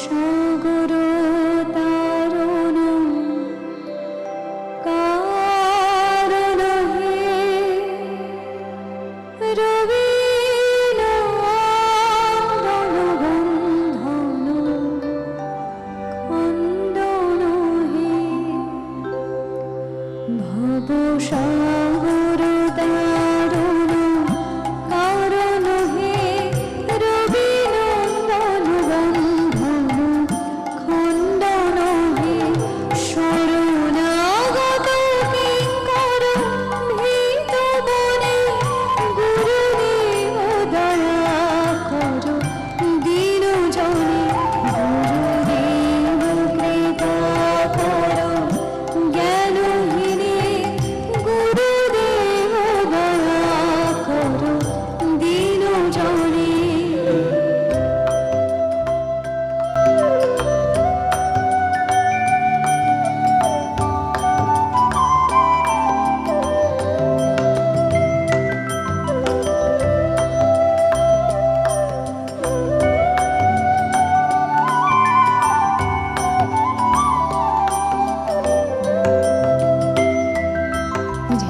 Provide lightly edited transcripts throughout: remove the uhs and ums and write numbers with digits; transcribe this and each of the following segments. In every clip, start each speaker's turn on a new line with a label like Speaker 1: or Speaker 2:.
Speaker 1: সাগর তারণ কারণ হে রবীন্দ্রনাথ খন্দন হে ভব সাগর তারণ কারণ হে রবীন্দ্রনাথ খন্দন হে শরণাগত কিঙ্কর ভীত বনে গুরুদেব দয়া কর দীন জনে গুরুদেব কৃপা কর জ্ঞানহীনে গুরুদেব দয়া কর দীন জনে।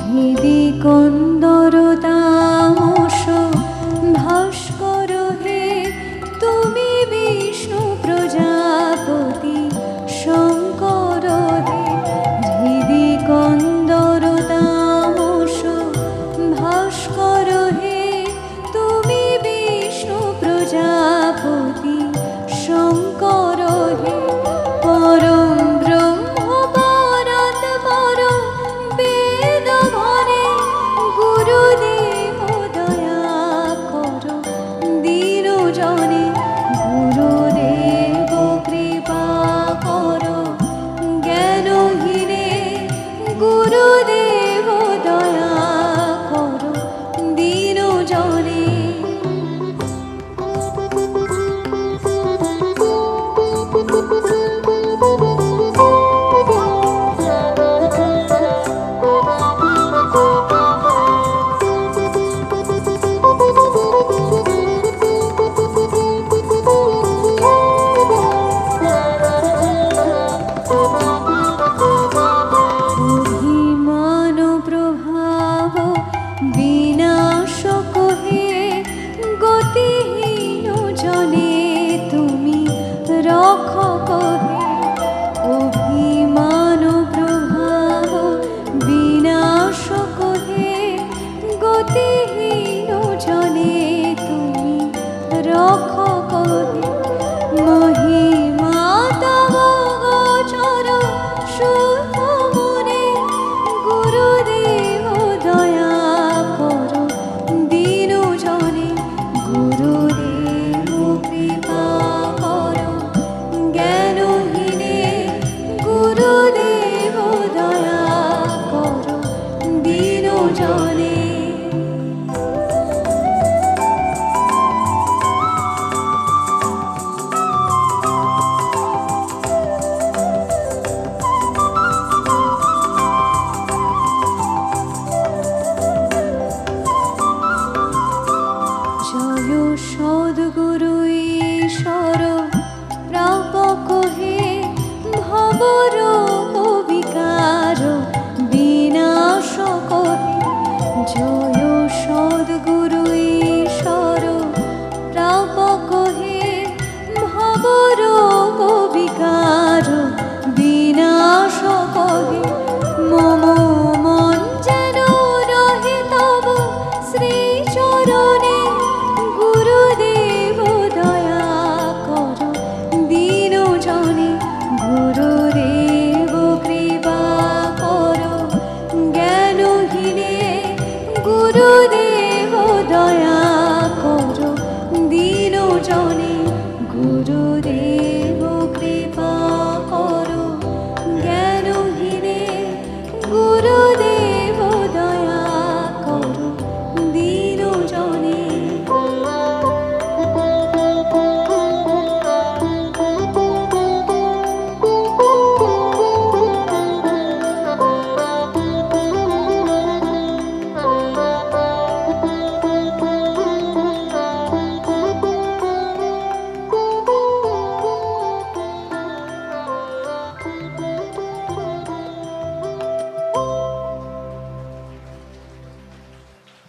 Speaker 1: হৃদি কন্দর তামস ভাস্কর হে তুমি বিষ্ণু প্রজাপতি শঙ্কর হে হৃদি কন্দর তামস ভাস্কর হে তুমি বিষ্ণু প্রজাপতি শঙ্কর হে পরম ব্রহ্ম পরাৎপর বেদ ভরে গুরুদেব দয়া কর দীন জনে গুরুদেব কৃপা কর জ্ঞানহীনে গুরুদেব দয়া কর দীন জনে। অভিমান প্রভাব বিনাশক হে গতিহীন জনে তুমি রক্ষক হে অভিমান প্রভাব বিনাশক হে গতিহীন জনে তুমি রক্ষক হে মহিমা তব গোচর শুভ মনে গুরুদেব দয়া কর দীন জনে গুরুদেব কৃপা কর জ্ঞানহীনে গুরুদেব দয়া কর দীন জনে। জয় সদ্গুরু ঈশ্বর প্রাপক হে ভবর বিকার বিনাশক হে জয়